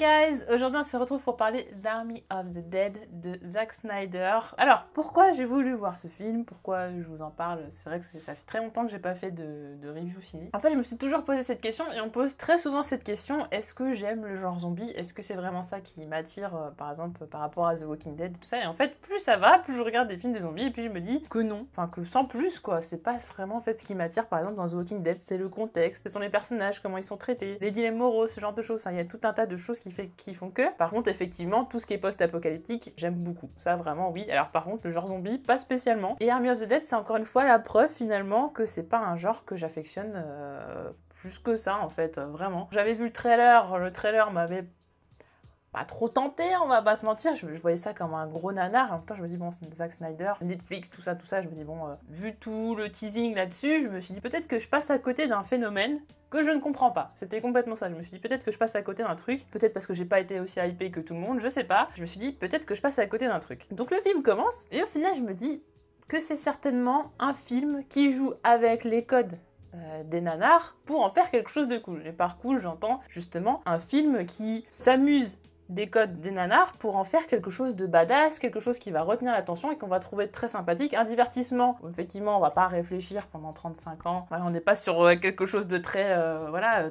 guys, aujourd'hui on se retrouve pour parler d'Army of the Dead de Zack Snyder. Alors pourquoi j'ai voulu voir ce film, pourquoi je vous en parle, c'est vrai que ça fait très longtemps que j'ai pas fait de review ciné. En fait je me suis toujours posé cette question et on pose très souvent cette question, est-ce que j'aime le genre zombie, est-ce que c'est vraiment ça qui m'attire par exemple par rapport à The Walking Dead et tout ça, et en fait plus ça va, plus je regarde des films de zombies et puis je me dis que non, enfin que sans plus quoi, c'est pas vraiment en fait ce qui m'attire par exemple dans The Walking Dead, c'est le contexte, ce sont les personnages, comment ils sont traités, les dilemmes moraux, ce genre de choses, il y a tout un tas de choses qui font que. Par contre, effectivement, tout ce qui est post-apocalyptique, j'aime beaucoup. Ça, vraiment, oui. Alors, par contre, le genre zombie, pas spécialement. Et Army of the Dead, c'est encore une fois la preuve, finalement, que c'est pas un genre que j'affectionne plus que ça, en fait, vraiment. J'avais vu le trailer m'avait pas trop tenté, on va pas se mentir, je voyais ça comme un gros nanar, en même temps je me dis bon c'est Zack Snyder, Netflix, tout ça, je me dis bon, vu tout le teasing là-dessus, je me suis dit peut-être que je passe à côté d'un phénomène que je ne comprends pas, c'était complètement ça, je me suis dit peut-être que je passe à côté d'un truc, peut-être parce que j'ai pas été aussi hypé que tout le monde, je sais pas, je me suis dit peut-être que je passe à côté d'un truc. Donc le film commence, et au final je me dis que c'est certainement un film qui joue avec les codes des nanars pour en faire quelque chose de cool. Et par cool, j'entends justement un film qui s'amuse des codes des nanars pour en faire quelque chose de badass, quelque chose qui va retenir l'attention et qu'on va trouver très sympathique, un divertissement. Effectivement, on va pas réfléchir pendant 35 ans, voilà, on n'est pas sur quelque chose de très,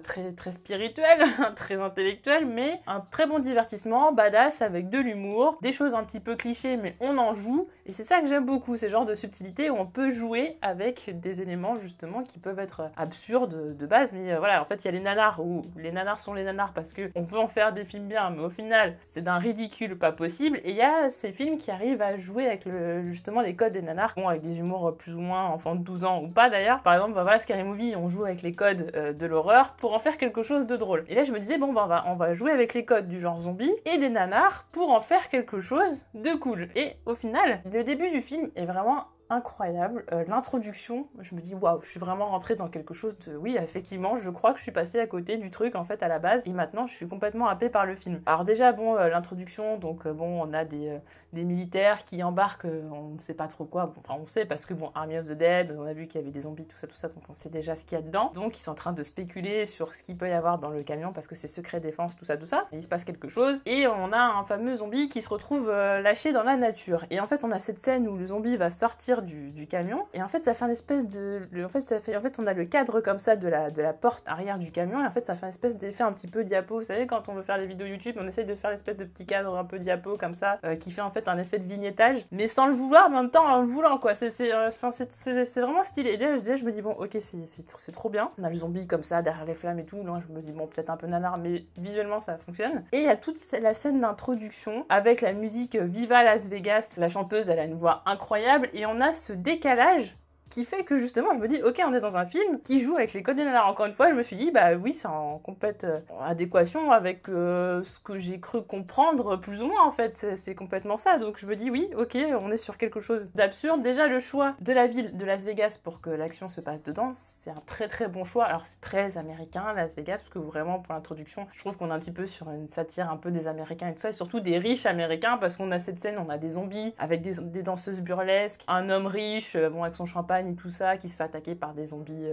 très spirituel, très intellectuel, mais un très bon divertissement, badass, avec de l'humour, des choses un petit peu clichés, mais on en joue, et c'est ça que j'aime beaucoup, ces genres de subtilités où on peut jouer avec des éléments, justement, qui peuvent être absurdes de base, mais voilà, en fait, il y a les nanars, où les nanars sont les nanars parce qu'on peut en faire des films bien, mais au final, c'est d'un ridicule pas possible, et il y a ces films qui arrivent à jouer avec justement les codes des nanars, bon, avec des humours plus ou moins enfants de 12 ans ou pas d'ailleurs. Par exemple, voilà, Scary Movie, on joue avec les codes de l'horreur pour en faire quelque chose de drôle. Et là, je me disais, bon, on va jouer avec les codes du genre zombie et des nanars pour en faire quelque chose de cool. Et au final, le début du film est vraiment incroyable, l'introduction, je me dis waouh, je suis vraiment rentrée dans quelque chose de... Oui, effectivement, je crois que je suis passée à côté du truc en fait à la base, et maintenant je suis complètement happée par le film. Alors déjà, bon, l'introduction, donc bon, on a des militaires qui embarquent, on ne sait pas trop quoi, bon, enfin on sait parce que bon, Army of the Dead, on a vu qu'il y avait des zombies, tout ça, donc on sait déjà ce qu'il y a dedans, donc ils sont en train de spéculer sur ce qu'il peut y avoir dans le camion parce que c'est secret défense, tout ça, et il se passe quelque chose, et on a un fameux zombie qui se retrouve lâché dans la nature, et en fait on a cette scène où le zombie va sortir du camion, et en fait ça fait une espèce de... En fait on a le cadre comme ça de la porte arrière du camion, et en fait ça fait une espèce d'effet un petit peu diapo, vous savez quand on veut faire les vidéos YouTube, on essaye de faire l'espèce de petit cadre un peu diapo comme ça, qui fait en fait un effet de vignettage, mais sans le vouloir, en même temps en le voulant quoi, c'est vraiment stylé, et déjà je me dis bon ok c'est trop bien, on a le zombie comme ça derrière les flammes et tout, là je me dis bon peut-être un peu nanar, mais visuellement ça fonctionne, et il y a toute la scène d'introduction avec la musique Viva Las Vegas, la chanteuse elle a une voix incroyable, et on a ce décalage qui fait que justement je me dis ok on est dans un film qui joue avec les codes des nanars. Encore une fois je me suis dit bah oui c'est en complète adéquation avec ce que j'ai cru comprendre plus ou moins en fait, c'est complètement ça, donc je me dis oui ok on est sur quelque chose d'absurde. Déjà le choix de la ville de Las Vegas pour que l'action se passe dedans, c'est un très très bon choix. Alors c'est très américain Las Vegas parce que vraiment pour l'introduction je trouve qu'on est un petit peu sur une satire un peu des américains et tout ça, et surtout des riches américains, parce qu'on a cette scène, on a des zombies avec des danseuses burlesques, un homme riche bon avec son champagne et tout ça, qui se fait attaquer par des zombies,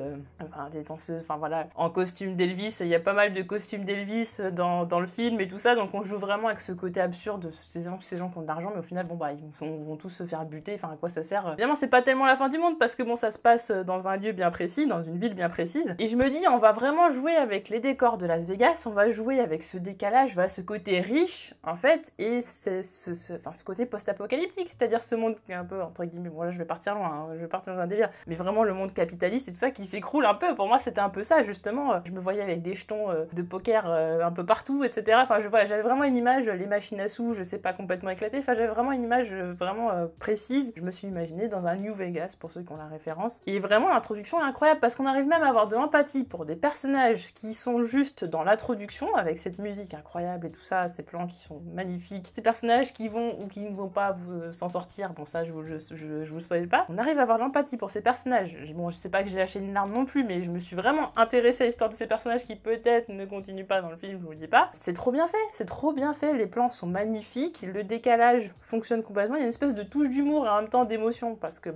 des danseuses, enfin voilà, en costume d'Elvis. Il y a pas mal de costumes d'Elvis dans le film et tout ça, donc on joue vraiment avec ce côté absurde de ces gens qui ont de l'argent, mais au final, bon bah, ils vont tous se faire buter, enfin à quoi ça sert? Évidemment, c'est pas tellement la fin du monde, parce que bon, ça se passe dans un lieu bien précis, dans une ville bien précise, et je me dis, on va vraiment jouer avec les décors de Las Vegas, on va jouer avec ce décalage, voilà, ce côté riche, en fait, et ce côté post-apocalyptique, c'est-à-dire ce monde qui est un peu, entre guillemets, bon là, je vais partir loin, hein, je vais partir dans un délire, mais vraiment le monde capitaliste et tout ça qui s'écroule un peu. Pour moi c'était un peu ça justement, je me voyais avec des jetons de poker un peu partout, etc. Enfin j'avais vraiment une image, les machines à sous, je sais pas, complètement éclatées, enfin j'avais vraiment une image vraiment précise. Je me suis imaginée dans un New Vegas pour ceux qui ont la référence, et vraiment l'introduction est incroyable parce qu'on arrive même à avoir de l'empathie pour des personnages qui sont juste dans l'introduction avec cette musique incroyable et tout ça, ces plans qui sont magnifiques, ces personnages qui vont ou qui ne vont pas s'en sortir, bon ça je vous spoil pas, on arrive à avoir l'empathie pour ces personnages. Bon, je sais pas que j'ai lâché une larme non plus, mais je me suis vraiment intéressée à l'histoire de ces personnages qui peut-être ne continuent pas dans le film, je vous le dis pas. C'est trop bien fait, c'est trop bien fait, les plans sont magnifiques, le décalage fonctionne complètement, il y a une espèce de touche d'humour et en même temps d'émotion, parce que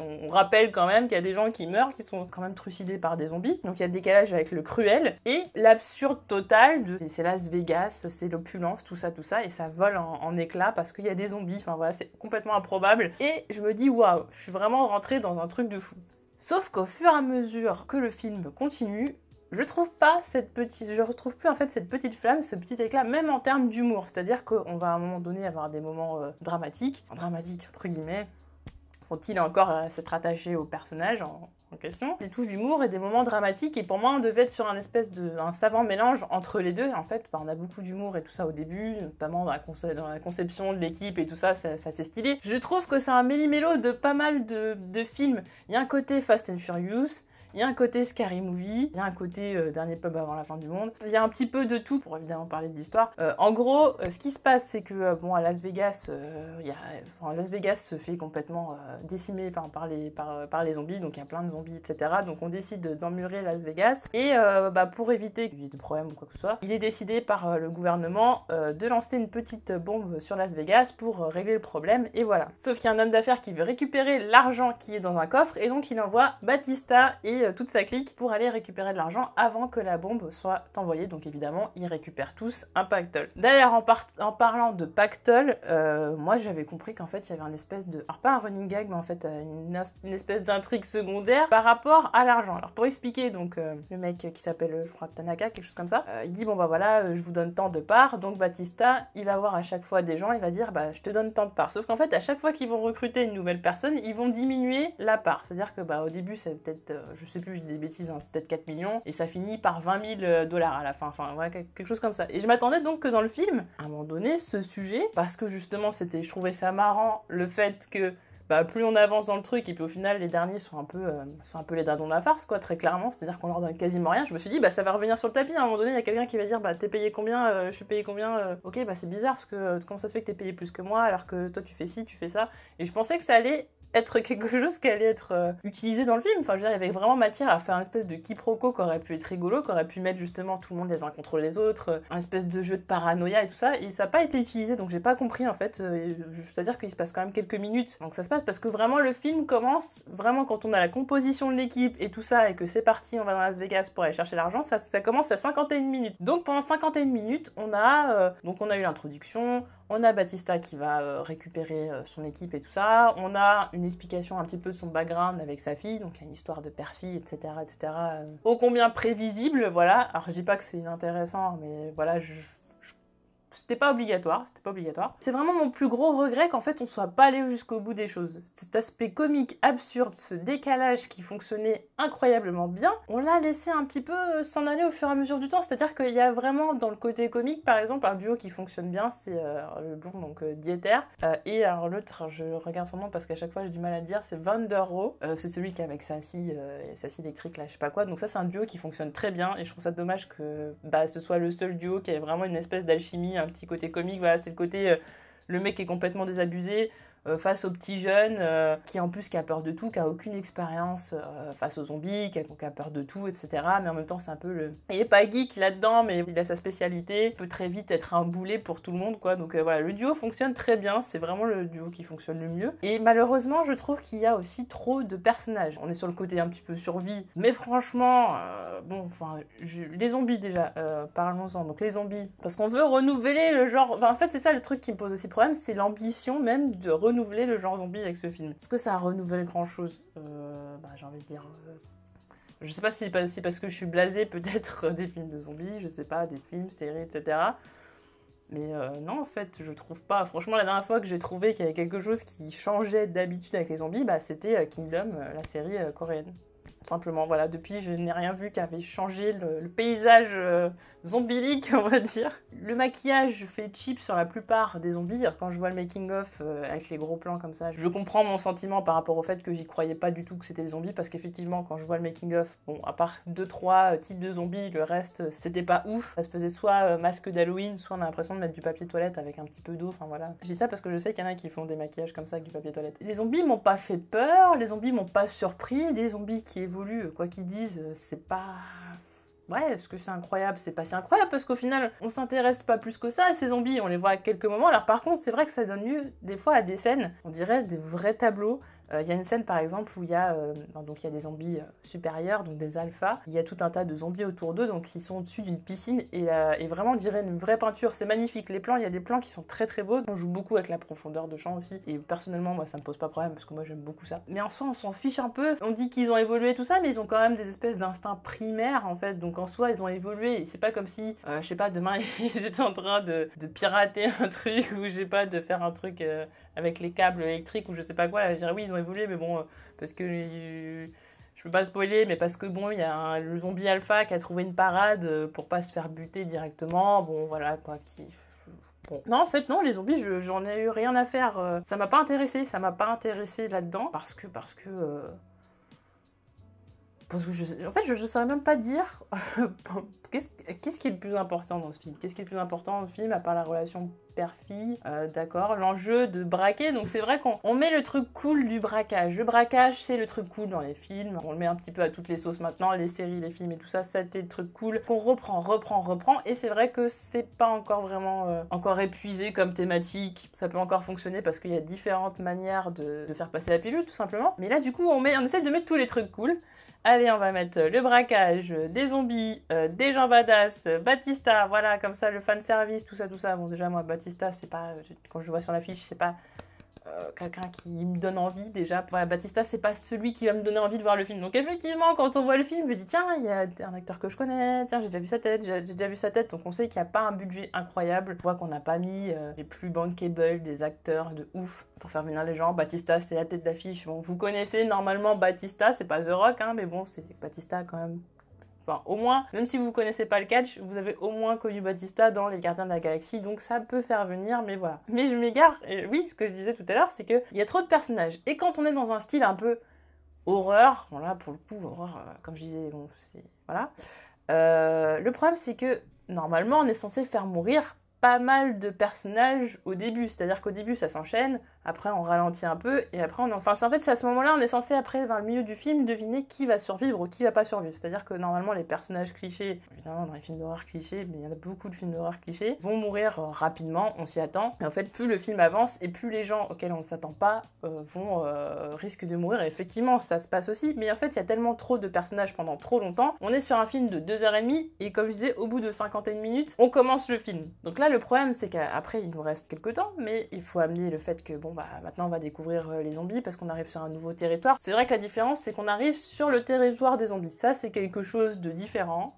on rappelle quand même qu'il y a des gens qui meurent, qui sont quand même trucidés par des zombies, donc il y a le décalage avec le cruel, et l'absurde total c'est Las Vegas, c'est l'opulence, tout ça, et ça vole en éclats parce qu'il y a des zombies, enfin voilà, c'est complètement improbable, et je me dis waouh, je suis vraiment rentrée dans un truc de fou. Sauf qu'au fur et à mesure que le film continue, je retrouve plus en fait cette petite flamme, ce petit éclat, même en termes d'humour, c'est-à-dire qu'on va à un moment donné avoir des moments dramatiques entre guillemets, faut-il encore s'être attaché au personnage en question, des touches d'humour et des moments dramatiques, et pour moi on devait être sur un savant mélange entre les deux, et en fait on a beaucoup d'humour et tout ça au début, notamment dans la conception de l'équipe et tout ça, c'est assez stylé. Je trouve que c'est un méli-mélo de pas mal de films. Il y a un côté Fast and Furious, il y a un côté Scary Movie, il y a un côté Dernier pub avant la fin du monde. Il y a un petit peu de tout pour évidemment parler de l'histoire. En gros, ce qui se passe, c'est que à Las Vegas, Las Vegas se fait complètement décimer par les zombies, donc il y a plein de zombies, etc. Donc on décide d'emmurer Las Vegas, et pour éviter qu'il y ait de problème ou quoi que ce soit, il est décidé par le gouvernement de lancer une petite bombe sur Las Vegas pour régler le problème, et voilà. Sauf qu'il y a un homme d'affaires qui veut récupérer l'argent qui est dans un coffre, et donc il envoie Batista et toute sa clique pour aller récupérer de l'argent avant que la bombe soit envoyée. Donc évidemment, ils récupèrent tous un pactole. D'ailleurs, en parlant de pactole, moi j'avais compris qu'en fait il y avait un espèce de... Alors pas un running gag, mais en fait une espèce d'intrigue secondaire par rapport à l'argent. Alors pour expliquer, donc le mec qui s'appelle, je crois, Tanaka, quelque chose comme ça, il dit je vous donne tant de parts. Donc Batista, il va voir à chaque fois des gens, il va dire je te donne tant de parts. Sauf qu'en fait, à chaque fois qu'ils vont recruter une nouvelle personne, ils vont diminuer la part. C'est-à-dire que au début, c'est peut-être... je sais plus, je dis des bêtises, hein, c'est peut-être 4 millions, et ça finit par 20 000 dollars à la fin, enfin voilà, quelque chose comme ça. Et je m'attendais donc que dans le film, à un moment donné, ce sujet, parce que justement je trouvais ça marrant, le fait que plus on avance dans le truc, et puis au final les derniers sont un peu les dindons de la farce, quoi, très clairement, c'est-à-dire qu'on leur donne quasiment rien. Je me suis dit ça va revenir sur le tapis, à un moment donné il y a quelqu'un qui va dire t'es payé combien, je suis payé combien, ok, c'est bizarre, parce que comment ça se fait que t'es payé plus que moi alors que toi tu fais ci, tu fais ça, et je pensais que ça allait être quelque chose qui allait être utilisé dans le film. Enfin, je veux dire, il y avait vraiment matière à faire un espèce de quiproquo qui aurait pu être rigolo, qui aurait pu mettre justement tout le monde les uns contre les autres, un espèce de jeu de paranoïa et tout ça, et ça n'a pas été utilisé, donc j'ai pas compris en fait. C'est-à-dire qu'il se passe quand même quelques minutes. Donc ça se passe parce que vraiment le film commence, vraiment quand on a la composition de l'équipe et tout ça, et que c'est parti, on va dans Las Vegas pour aller chercher l'argent, ça commence à 51 minutes. Donc pendant 51 minutes, on a eu l'introduction, on a Batista qui va récupérer son équipe et tout ça. On a une explication un petit peu de son background avec sa fille, donc il y a une histoire de père-fille, etc., ô combien prévisible, voilà. Alors je dis pas que c'est inintéressant, mais voilà, c'était pas obligatoire. C'est vraiment mon plus gros regret qu'en fait on soit pas allé jusqu'au bout des choses. Cet aspect comique absurde, ce décalage qui fonctionnait incroyablement bien, on l'a laissé un petit peu s'en aller au fur et à mesure du temps. C'est-à-dire qu'il y a vraiment dans le côté comique, par exemple, un duo qui fonctionne bien, c'est le blond, donc Dieter, et alors l'autre, je regarde son nom parce qu'à chaque fois j'ai du mal à le dire, c'est Van der Rohe. C'est celui qui est avec sa scie électrique là, je sais pas quoi. Donc ça c'est un duo qui fonctionne très bien, et je trouve ça dommage que ce soit le seul duo qui ait vraiment une espèce d'alchimie, un petit côté comique. Voilà, c'est le côté le mec est complètement désabusé face au petit jeune qui en plus qui a peur de tout, qui a aucune expérience face aux zombies, qui a peur de tout, etc. Mais en même temps c'est un peu le... Il est pas geek là-dedans, mais il a sa spécialité, il peut très vite être un boulet pour tout le monde, quoi. Donc voilà, le duo fonctionne très bien, c'est vraiment le duo qui fonctionne le mieux. Et malheureusement je trouve qu'il y a aussi trop de personnages. On est sur le côté un petit peu survie, mais franchement les zombies déjà, parlons-en. Donc les zombies, parce qu'on veut renouveler le genre, en fait c'est ça le truc qui me pose aussi problème, c'est l'ambition même de renouveler le genre zombie avec ce film. Est-ce que ça renouvelle grand chose? J'ai envie de dire... Je sais pas si c'est parce que je suis blasée peut-être des films de zombies, je sais pas, des films, séries, etc. Mais non, en fait, je trouve pas. Franchement, la dernière fois que j'ai trouvé qu'il y avait quelque chose qui changeait d'habitude avec les zombies, c'était Kingdom, la série coréenne. Tout simplement, voilà. Depuis, je n'ai rien vu qui avait changé le paysage zombilique, on va dire. Le maquillage fait cheap sur la plupart des zombies. Quand je vois le making-of avec les gros plans comme ça, je comprends mon sentiment par rapport au fait que j'y croyais pas du tout que c'était des zombies, parce qu'effectivement, quand je vois le making-of, bon, à part 2-3 types de zombies, le reste, c'était pas ouf. Ça se faisait soit masque d'Halloween, soit on a l'impression de mettre du papier toilette avec un petit peu d'eau, enfin voilà. Je dis ça parce que je sais qu'il y en a qui font des maquillages comme ça avec du papier toilette. Les zombies m'ont pas fait peur, les zombies m'ont pas surpris, des zombies qui évoluent, quoi qu'ils disent, c'est pas... Ouais, est-ce que c'est incroyable? C'est pas si incroyable parce qu'au final, on s'intéresse pas plus que ça à ces zombies, on les voit à quelques moments. Alors par contre, c'est vrai que ça donne lieu des fois à des scènes, on dirait des vrais tableaux. Il y a une scène par exemple où il y a des zombies supérieurs, donc des alphas. Il y a tout un tas de zombies autour d'eux, donc ils sont au-dessus d'une piscine et vraiment on dirait une vraie peinture. C'est magnifique. Les plans, il y a des plans qui sont très très beaux. On joue beaucoup avec la profondeur de champ aussi. Et personnellement, moi ça me pose pas de problème parce que moi j'aime beaucoup ça. Mais en soi, on s'en fiche un peu. On dit qu'ils ont évolué tout ça, mais ils ont quand même des espèces d'instincts primaires en fait. Donc en soi, ils ont évolué. C'est pas comme si, je sais pas, demain ils étaient en train de pirater un truc ou je sais pas, de faire un truc avec les câbles électriques ou je sais pas quoi. Là, je dirais oui, ils ont évolué, mais bon, parce que je peux pas spoiler, mais parce que bon, il y a le zombie alpha qui a trouvé une parade pour pas se faire buter directement. Bon, voilà quoi, qui. Bon. Non, en fait, non, les zombies, j'en ai eu rien à faire. Ça m'a pas intéressé là-dedans parce que en fait, je saurais même pas dire qu'est-ce qui est le plus important dans ce film. Qu'est-ce qui est le plus important dans le film, à part la relation père-fille, d'accord, l'enjeu de braquer. Donc c'est vrai qu'on met le truc cool du braquage. Le braquage, c'est le truc cool dans les films. On le met un petit peu à toutes les sauces maintenant, les séries, les films et tout ça, c'était le truc cool qu'on reprend. Et c'est vrai que c'est pas encore vraiment encore épuisé comme thématique. Ça peut encore fonctionner parce qu'il y a différentes manières de faire passer la pilule, tout simplement. Mais là, du coup, on essaie de mettre tous les trucs cool. Allez, on va mettre le braquage, des zombies, des gens badass, Batista, voilà, comme ça, le fanservice, tout ça. Bon, déjà, moi, Batista, c'est pas... Quand je le vois sur l'affiche, c'est pas quelqu'un qui me donne envie, déjà. Voilà, Batista, c'est pas celui qui va me donner envie de voir le film. Donc, effectivement, quand on voit le film, je me dis, tiens, il y a un acteur que je connais, tiens, j'ai déjà vu sa tête, donc on sait qu'il n'y a pas un budget incroyable. On voit qu'on n'a pas mis les plus bankable des acteurs de ouf pour faire venir les gens. Batista, c'est la tête d'affiche. Bon, vous connaissez normalement Batista, c'est pas The Rock, hein, mais bon, c'est Batista quand même. Enfin, au moins, même si vous connaissez pas le catch, vous avez au moins connu Batista dans Les Gardiens de la Galaxie, donc ça peut faire venir, mais voilà. Mais je m'égare, et oui, ce que je disais tout à l'heure, c'est qu'il y a trop de personnages. Et quand on est dans un style un peu horreur, voilà, pour le coup, horreur, comme je disais, bon, c'est... Voilà. Le problème, c'est que, normalement, on est censé faire mourir pas mal de personnages au début, c'est-à-dire qu'au début ça s'enchaîne, après on ralentit un peu et après en fait c'est à ce moment-là on est censé après vers le milieu du film deviner qui va survivre ou qui va pas survivre, c'est-à-dire que normalement les personnages clichés, évidemment dans les films d'horreur clichés, mais il y en a beaucoup de films d'horreur clichés, vont mourir rapidement, on s'y attend, et en fait plus le film avance et plus les gens auxquels on ne s'attend pas risquent de mourir, et effectivement ça se passe aussi, mais en fait il y a tellement trop de personnages pendant trop longtemps, on est sur un film de 2h30 et comme je disais au bout de 51 minutes on commence le film, donc là le problème c'est qu'après il nous reste quelques temps, mais il faut amener le fait que bon bah maintenant on va découvrir les zombies parce qu'on arrive sur un nouveau territoire. C'est vrai que la différence c'est qu'on arrive sur le territoire des zombies, ça c'est quelque chose de différent.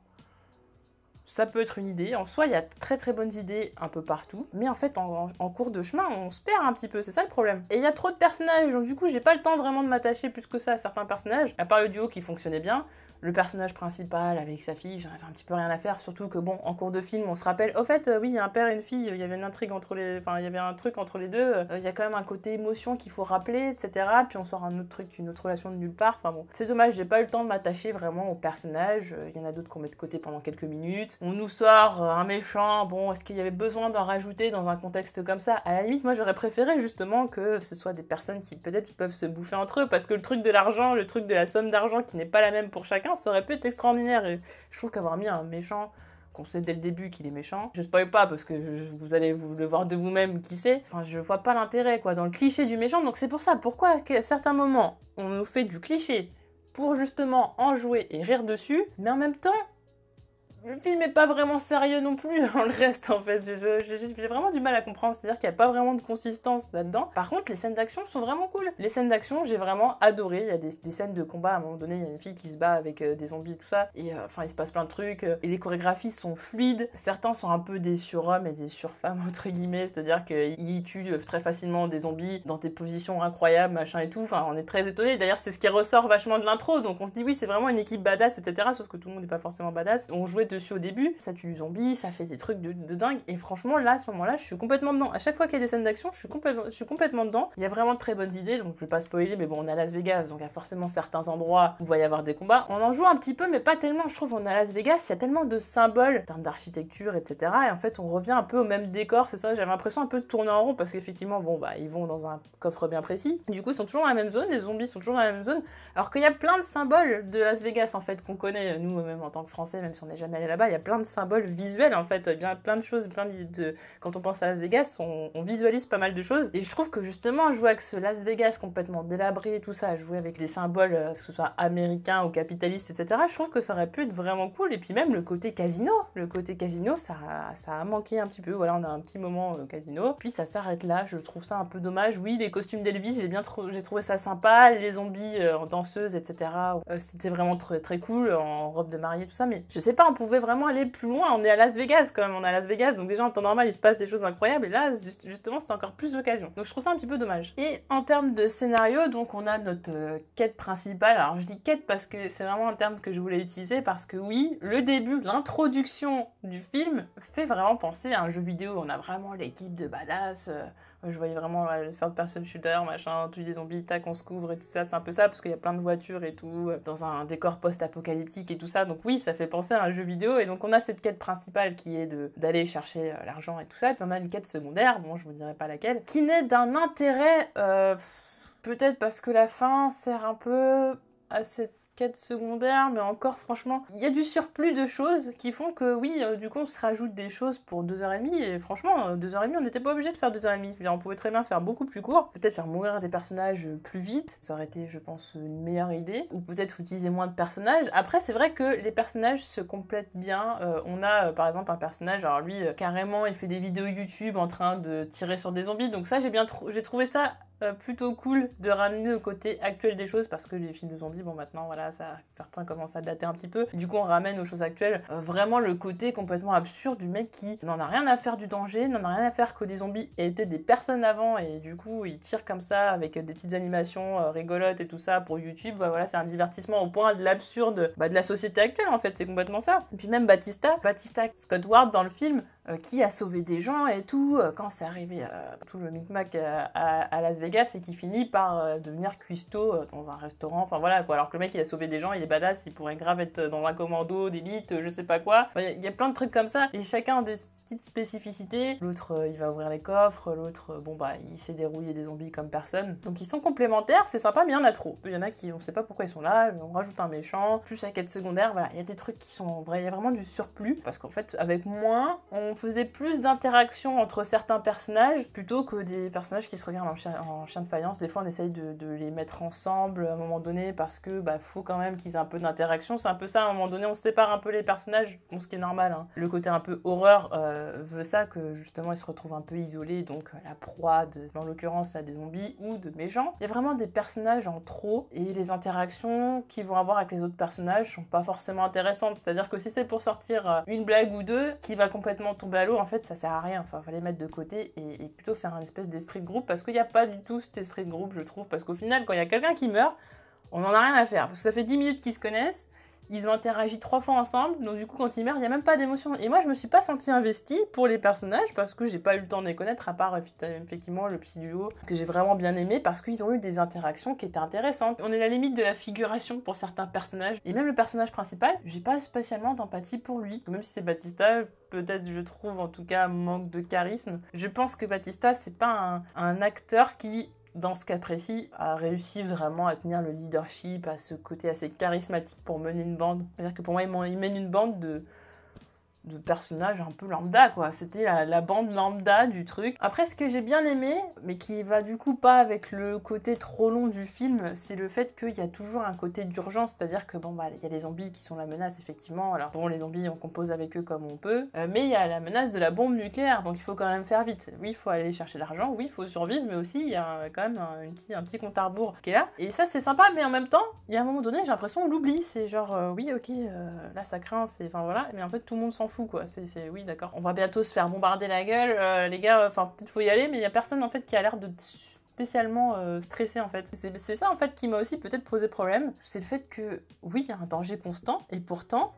Ça peut être une idée, en soi il y a très très bonnes idées un peu partout, mais en fait en cours de chemin on se perd un petit peu, c'est ça le problème. Et il y a trop de personnages, donc du coup j'ai pas le temps vraiment de m'attacher plus que ça à certains personnages, à part le duo qui fonctionnait bien. Le personnage principal avec sa fille, j'en avais un petit peu rien à faire, surtout que bon, en cours de film, on se rappelle, au fait, oui, il y a un père et une fille, il y avait une intrigue entre les... Enfin, il y avait un truc entre les deux, il y a quand même un côté émotion qu'il faut rappeler, etc. Puis on sort un autre truc, une autre relation de nulle part, enfin bon. C'est dommage, j'ai pas eu le temps de m'attacher vraiment au personnage, il y en a d'autres qu'on met de côté pendant quelques minutes. On nous sort un méchant, bon, est-ce qu'il y avait besoin d'en rajouter dans un contexte comme ça? À la limite, moi j'aurais préféré justement que ce soit des personnes qui peut-être peuvent se bouffer entre eux, parce que le truc de l'argent, le truc de la somme d'argent qui n'est pas la même pour chacun, ça aurait pu être extraordinaire. Et je trouve qu'avoir mis un méchant qu'on sait dès le début qu'il est méchant, je spoil pas parce que vous allez le voir de vous-même qui c'est, enfin je vois pas l'intérêt quoi dans le cliché du méchant, donc c'est pour ça pourquoi à certains moments on nous fait du cliché pour justement en jouer et rire dessus, mais en même temps le film est pas vraiment sérieux non plus dans le reste en fait, j'ai vraiment du mal à comprendre, c'est-à-dire qu'il n'y a pas vraiment de consistance là-dedans. Par contre les scènes d'action sont vraiment cool, les scènes d'action j'ai vraiment adoré, il y a des scènes de combat, à un moment donné il y a une fille qui se bat avec des zombies et tout ça, et enfin il se passe plein de trucs, et les chorégraphies sont fluides, certains sont un peu des surhommes et des surfemmes entre guillemets, c'est-à-dire qu'ils tuent très facilement des zombies dans des positions incroyables, machin et tout, enfin on est très étonnés, d'ailleurs c'est ce qui ressort vachement de l'intro, donc on se dit oui c'est vraiment une équipe badass etc, sauf que tout le monde n'est pas forcément badass, on jouait dessus au début, ça tue du zombie, ça fait des trucs de dingue, et franchement là, à ce moment-là, je suis complètement dedans. À chaque fois qu'il y a des scènes d'action, je suis complètement dedans. Il y a vraiment de très bonnes idées, donc je vais pas spoiler, mais bon, on est à Las Vegas, donc il y a forcément certains endroits où il va y avoir des combats. On en joue un petit peu, mais pas tellement, je trouve. On est à Las Vegas, il y a tellement de symboles en termes d'architecture, etc. Et en fait, on revient un peu au même décor, c'est ça, j'avais l'impression un peu de tourner en rond, parce qu'effectivement, bon, bah, ils vont dans un coffre bien précis. Du coup, ils sont toujours dans la même zone, les zombies sont toujours dans la même zone, alors qu'il y a plein de symboles de Las Vegas, en fait, qu'on connaît, nous, même en tant que Français, même si on n'est jamais allé là-bas, il y a plein de symboles visuels, en fait, bien plein de choses, quand on pense à Las Vegas, on visualise pas mal de choses, et je trouve que justement, jouer avec ce Las Vegas complètement délabré, tout ça, jouer avec des symboles, que ce soit américains ou capitalistes, etc., je trouve que ça aurait pu être vraiment cool, et puis même le côté casino, ça a manqué un petit peu, voilà, on a un petit moment casino, puis ça s'arrête là, je trouve ça un peu dommage. Oui, les costumes d'Elvis, j'ai trouvé ça sympa, les zombies en danseuses, etc., c'était vraiment très, très cool, en robe de mariée, tout ça, mais je sais pas, on pouvait vraiment aller plus loin, on est à Las Vegas quand même, on est à Las Vegas, donc déjà en temps normal il se passe des choses incroyables, et là justement c'était encore plus d'occasion, donc je trouve ça un petit peu dommage. Et en termes de scénario, donc on a notre quête principale, alors je dis quête parce que c'est vraiment un terme que je voulais utiliser, parce que oui, le début, l'introduction du film fait vraiment penser à un jeu vidéo, on a vraiment l'équipe de badass, je voyais vraiment le third person shooter, machin, tuer des zombies, tac, on se couvre et tout ça, c'est un peu ça, parce qu'il y a plein de voitures et tout, dans un décor post-apocalyptique et tout ça, donc oui, ça fait penser à un jeu vidéo, et donc on a cette quête principale qui est d'aller chercher l'argent et tout ça, et puis on a une quête secondaire, bon, je vous dirai pas laquelle, qui naît d'un intérêt, peut-être parce que la fin sert un peu à cette quête secondaire, mais encore franchement, il y a du surplus de choses qui font que oui, du coup on se rajoute des choses pour 2h30, et franchement, 2h30 on n'était pas obligé de faire 2h30, on pouvait très bien faire beaucoup plus court, peut-être faire mourir des personnages plus vite, ça aurait été je pense une meilleure idée, ou peut-être utiliser moins de personnages. Après c'est vrai que les personnages se complètent bien, on a par exemple un personnage, alors lui carrément il fait des vidéos YouTube en train de tirer sur des zombies, donc ça j'ai trouvé ça plutôt cool de ramener au côté actuel des choses, parce que les films de zombies, bon maintenant voilà, certains commencent à dater un petit peu, du coup on ramène aux choses actuelles vraiment le côté complètement absurde du mec qui n'en a rien à faire du danger, n'en a rien à faire que des zombies étaient des personnes avant, et du coup il tire comme ça avec des petites animations rigolotes et tout ça pour YouTube, voilà, c'est un divertissement au point de l'absurde de la société actuelle en fait, c'est complètement ça. Et puis même Batista Scott Ward dans le film, qui a sauvé des gens et tout, quand c'est arrivé tout le micmac à Las Vegas, et qui finit par devenir cuistot dans un restaurant, enfin voilà quoi, alors que le mec il a sauvé des gens, il est badass, il pourrait grave être dans un commando d'élite, je sais pas quoi, il y a plein de trucs comme ça, et chacun a des petites spécificités, l'autre il va ouvrir les coffres, l'autre bon bah il sait dérouiller des zombies comme personne, donc ils sont complémentaires, c'est sympa, mais il y en a trop, il y en a qui on sait pas pourquoi ils sont là, on rajoute un méchant, plus la quête secondaire, voilà, il y a des trucs qui sont vrais, il y a vraiment du surplus, parce qu'en fait avec moins, on faisait plus d'interactions entre certains personnages plutôt que des personnages qui se regardent en chien de faïence. Des fois on essaye de les mettre ensemble à un moment donné, parce que faut quand même qu'ils aient un peu d'interaction, c'est un peu ça, à un moment donné on sépare un peu les personnages, bon, ce qui est normal, hein. Le côté un peu horreur veut ça, que justement ils se retrouvent un peu isolés, donc la proie dans l'occurrence des zombies ou de méchants. Il y a vraiment des personnages en trop, et les interactions qu'ils vont avoir avec les autres personnages sont pas forcément intéressantes, c'est-à-dire que si c'est pour sortir une blague ou deux qui va complètement tomber à l'eau, en fait ça sert à rien, enfin fallait mettre de côté et plutôt faire un espèce d'esprit de groupe, parce qu'il n'y a pas du tout cet esprit de groupe, je trouve, parce qu'au final quand il y a quelqu'un qui meurt, on n'en a rien à faire, parce que ça fait 10 minutes qu'ils se connaissent, ils ont interagi 3 fois ensemble, donc du coup quand ils meurent il n'y a même pas d'émotion, et moi je me suis pas sentie investie pour les personnages, parce que j'ai pas eu le temps de les connaître, à part effectivement le petit duo que j'ai vraiment bien aimé, parce qu'ils ont eu des interactions qui étaient intéressantes. On est à la limite de la figuration pour certains personnages, et même le personnage principal, j'ai pas spécialement d'empathie pour lui, même si c'est Batista, peut-être je trouve en tout cas manque de charisme. Je pense que Batista c'est pas un acteur qui, dans ce cas précis, a réussi vraiment à tenir le leadership, à ce côté assez charismatique pour mener une bande. C'est-à-dire que pour moi, il mène une bande de personnages un peu lambda, quoi. C'était la bande lambda du truc. Après, ce que j'ai bien aimé, mais qui va du coup pas avec le côté trop long du film, c'est le fait qu'il y a toujours un côté d'urgence, c'est-à-dire que bon, il y a les zombies qui sont la menace, effectivement. Alors bon, les zombies, on compose avec eux comme on peut, mais il y a la menace de la bombe nucléaire, donc il faut quand même faire vite. Oui, il faut aller chercher l'argent, oui, il faut survivre, mais aussi il y a quand même un petit compte à rebours qui est là. Et ça, c'est sympa, mais en même temps, il y a un moment donné, j'ai l'impression on l'oublie. C'est genre, oui, ok, là ça craint, enfin voilà, mais en fait tout le monde s'en fout, quoi. C'est oui, d'accord. On va bientôt se faire bombarder la gueule, les gars, enfin peut-être faut y aller, mais il y a personne en fait qui a l'air de spécialement stressé en fait. C'est ça en fait qui m'a aussi peut-être posé problème, c'est le fait que oui, il y a un danger constant, et pourtant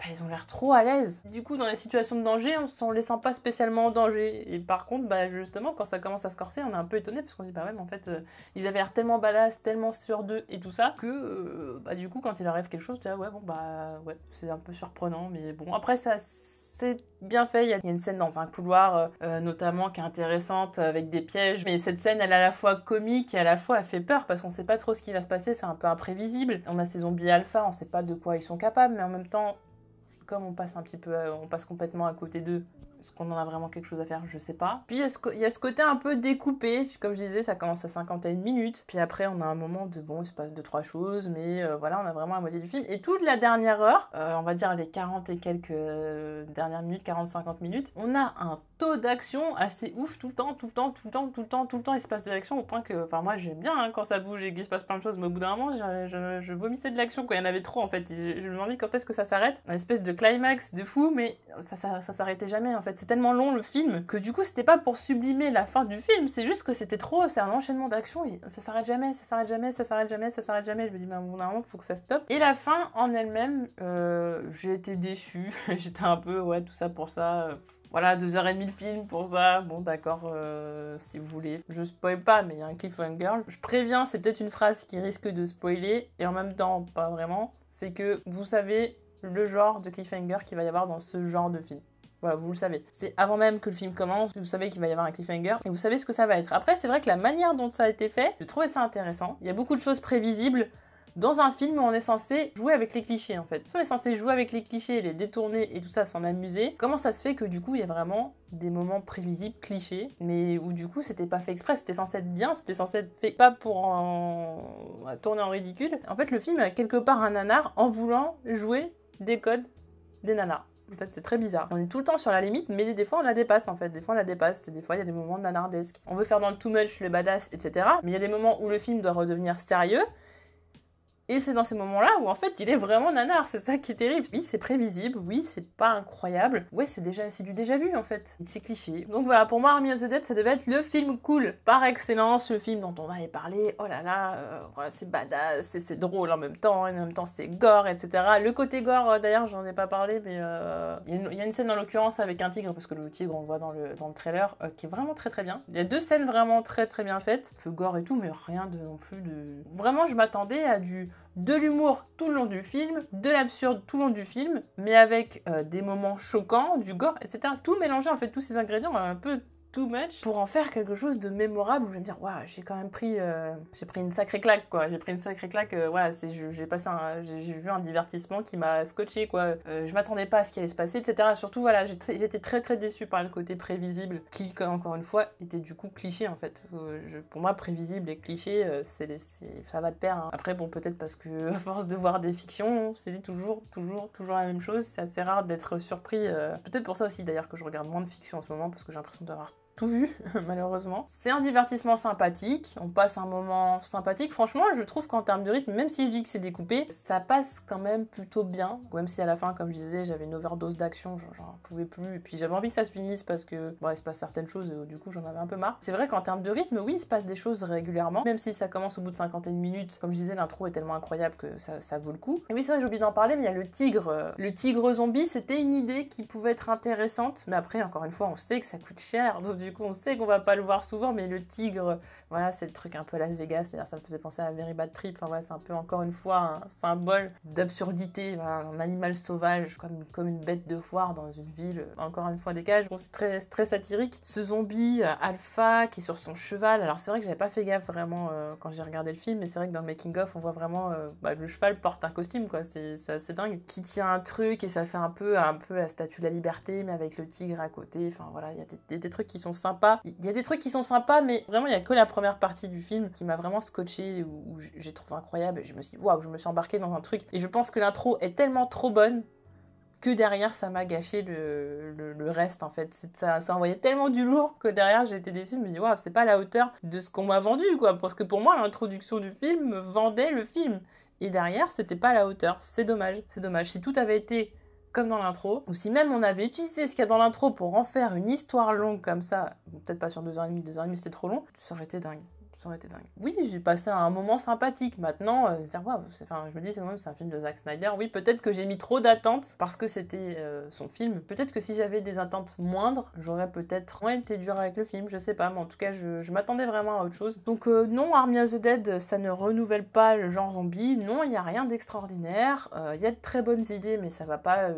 ils ont l'air trop à l'aise. Du coup, dans les situations de danger, on les sent pas spécialement en danger. Et par contre, justement, quand ça commence à se corser, on est un peu étonné parce qu'on se dit, mais en fait, ils avaient l'air tellement badass, tellement sûrs d'eux et tout ça, que du coup, quand il arrive quelque chose, tu dis, ouais, c'est un peu surprenant, mais bon. Après, ça, c'est bien fait. Il y a une scène dans un couloir, notamment, qui est intéressante, avec des pièges. Mais cette scène, elle est à la fois comique et à la fois, elle fait peur parce qu'on sait pas trop ce qui va se passer, c'est un peu imprévisible. On a ces zombies alpha, on sait pas de quoi ils sont capables, mais en même temps, comme on passe complètement à côté d'eux, est-ce qu'on en a vraiment quelque chose à faire? Je sais pas. Puis il y a ce côté un peu découpé, comme je disais, ça commence à 51 minutes, puis après on a un moment de il se passe 2-3 choses, mais voilà, on a vraiment la moitié du film, et toute la dernière heure, on va dire les 40 et quelques dernières minutes, 40-50 minutes, on a un taux d'action assez ouf tout le temps, il se passe de l'action au point que, moi j'aime bien quand ça bouge et qu'il se passe plein de choses, mais au bout d'un moment, je vomissais de l'action, quoi. Il y en avait trop en fait, je me demandais quand est-ce que ça s'arrête, une espèce de climax de fou, mais ça s'arrêtait jamais en fait. C'est tellement long le film que du coup c'était pas pour sublimer la fin du film, c'est juste que c'était trop, c'est un enchaînement d'actions et ça s'arrête jamais. Je me dis, au bout d'un moment, faut que ça stoppe. Et la fin en elle-même, j'ai été déçue, j'étais un peu, tout ça pour ça. Voilà, 2h30 le film pour ça. Bon, d'accord, si vous voulez. Je spoil pas, mais il y a un cliffhanger. Je préviens, c'est peut-être une phrase qui risque de spoiler, et en même temps, pas vraiment. C'est que vous savez le genre de cliffhanger qu'il va y avoir dans ce genre de film. Voilà, vous le savez. C'est avant même que le film commence, vous savez qu'il va y avoir un cliffhanger, et vous savez ce que ça va être. Après, c'est vrai que la manière dont ça a été fait, j'ai trouvé ça intéressant. Il y a beaucoup de choses prévisibles. Dans un film où on est censé jouer avec les clichés en fait. Si on est censé jouer avec les clichés, les détourner et tout ça, s'en amuser, comment ça se fait que du coup il y a vraiment des moments prévisibles, clichés, mais où du coup c'était pas fait exprès, c'était censé être bien, c'était censé être fait pas pour tourner en ridicule. En fait le film a quelque part un nanar en voulant jouer des codes des nanars. En fait, c'est très bizarre. On est tout le temps sur la limite, mais des fois, on la dépasse, en fait. Des fois, il y a des moments nanardesques. On veut faire dans le too much, le badass, etc. Mais il y a des moments où le film doit redevenir sérieux. Et c'est dans ces moments-là où en fait il est vraiment nanar, c'est ça qui est terrible. Oui, c'est prévisible, oui, c'est pas incroyable. Ouais, c'est du déjà vu en fait. C'est cliché. Donc voilà, pour moi Army of the Dead, ça devait être le film cool par excellence, le film dont on allait parler. Oh là là, c'est badass, c'est drôle en même temps, et en même temps c'est gore, etc. Le côté gore, d'ailleurs, j'en ai pas parlé, mais il y a une scène en l'occurrence avec un tigre, parce que le tigre on le voit dans le trailer, qui est vraiment très très bien. Il y a 2 scènes vraiment très très bien faites, un peu gore et tout, mais rien de non plus de... Vraiment, je m'attendais à de l'humour tout le long du film, de l'absurde tout le long du film, mais avec des moments choquants, du gore, etc. Tout mélangé, en fait, tous ces ingrédients un peu too much pour en faire quelque chose de mémorable où je vais me dire, waouh, j'ai quand même pris une sacrée claque, quoi. J'ai pris une sacrée claque, j'ai vu un divertissement qui m'a scotché, quoi. Je m'attendais pas à ce qui allait se passer, etc. Surtout, voilà, j'étais très très déçue par le côté prévisible qui, encore une fois, était du coup cliché, en fait. Pour moi, prévisible et cliché, ça va de pair, hein. Après, bon, peut-être parce que, à force de voir des fictions, c'est toujours la même chose. C'est assez rare d'être surpris. Peut-être pour ça aussi, d'ailleurs, que je regarde moins de fiction en ce moment, parce que j'ai l'impression d'avoir tout vu, malheureusement. C'est un divertissement sympathique, on passe un moment sympathique. Franchement, je trouve qu'en termes de rythme, même si je dis que c'est découpé, ça passe quand même plutôt bien. Même si à la fin, comme je disais, j'avais une overdose d'action, j'en pouvais plus. Et puis j'avais envie que ça se finisse parce que, il se passe certaines choses et du coup, j'en avais un peu marre. C'est vrai qu'en termes de rythme, oui, il se passe des choses régulièrement. Même si ça commence au bout de 51 minutes, comme je disais, l'intro est tellement incroyable que ça vaut le coup. Et oui, c'est vrai, j'ai oublié d'en parler, mais il y a le tigre. Le tigre zombie, c'était une idée qui pouvait être intéressante. Mais après, encore une fois, on sait que ça coûte cher. Donc du coup, on sait qu'on va pas le voir souvent, mais le tigre, voilà, c'est le truc un peu Las Vegas, c'est-à-dire ça me faisait penser à Very Bad Trip. Enfin voilà, c'est un peu encore une fois un symbole d'absurdité, voilà, un animal sauvage comme une bête de foire dans une ville, encore une fois des cages. Bon, c'est très satirique. Ce zombie alpha qui est sur son cheval. Alors c'est vrai que j'avais pas fait gaffe vraiment quand j'ai regardé le film, mais c'est vrai que dans le making of on voit vraiment le cheval porte un costume, quoi. C'est assez dingue. Qui tient un truc et ça fait un peu la statue de la liberté, mais avec le tigre à côté. Enfin voilà, il y a des trucs qui sont sympas. Il y a des trucs qui sont sympas, mais vraiment, il n'y a que la première partie du film qui m'a vraiment scotché, où j'ai trouvé incroyable. Et je me suis dit, waouh, je me suis embarquée dans un truc. Et je pense que l'intro est tellement trop bonne que derrière, ça m'a gâché le reste, en fait. Ça envoyait tellement du lourd que derrière, j'ai été déçue. Je me dis, waouh, c'est pas à la hauteur de ce qu'on m'a vendu, quoi. Parce que pour moi, l'introduction du film me vendait le film. Et derrière, c'était pas à la hauteur. C'est dommage. Si tout avait été comme dans l'intro, ou si même on avait utilisé ce qu'il y a dans l'intro pour en faire une histoire longue comme ça, peut-être pas sur 2h30, c'est trop long, ça aurait été dingue. Ça aurait été dingue. Oui, j'ai passé un moment sympathique. Maintenant, se dire, waouh, je me dis, c'est un film de Zack Snyder. Oui, peut-être que j'ai mis trop d'attentes parce que c'était son film. Peut-être que si j'avais des attentes moindres, j'aurais peut-être moins été dur avec le film, je sais pas. Mais en tout cas, je m'attendais vraiment à autre chose. Donc non, Army of the Dead, ça ne renouvelle pas le genre zombie. Non, il n'y a rien d'extraordinaire. Il y a de très bonnes idées, mais ça va pas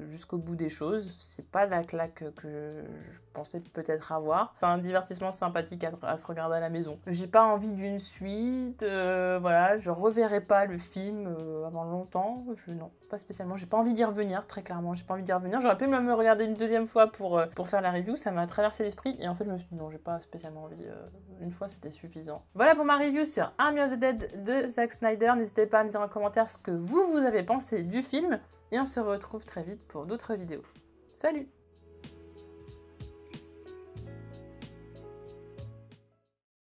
jusqu'au bout des choses. C'est pas la claque que je pensais peut-être avoir. Enfin, un divertissement sympathique à se regarder à la maison. J'ai pas envie d'une suite, voilà, je reverrai pas le film avant longtemps. Non, pas spécialement. J'ai pas envie d'y revenir, très clairement. J'ai pas envie d'y revenir. J'aurais pu même me regarder une deuxième fois pour faire la review. Ça m'a traversé l'esprit et en fait, je me suis dit non, j'ai pas spécialement envie. Une fois, c'était suffisant. Voilà pour ma review sur Army of the Dead de Zack Snyder. N'hésitez pas à me dire en commentaire ce que vous avez pensé du film et on se retrouve très vite pour d'autres vidéos. Salut!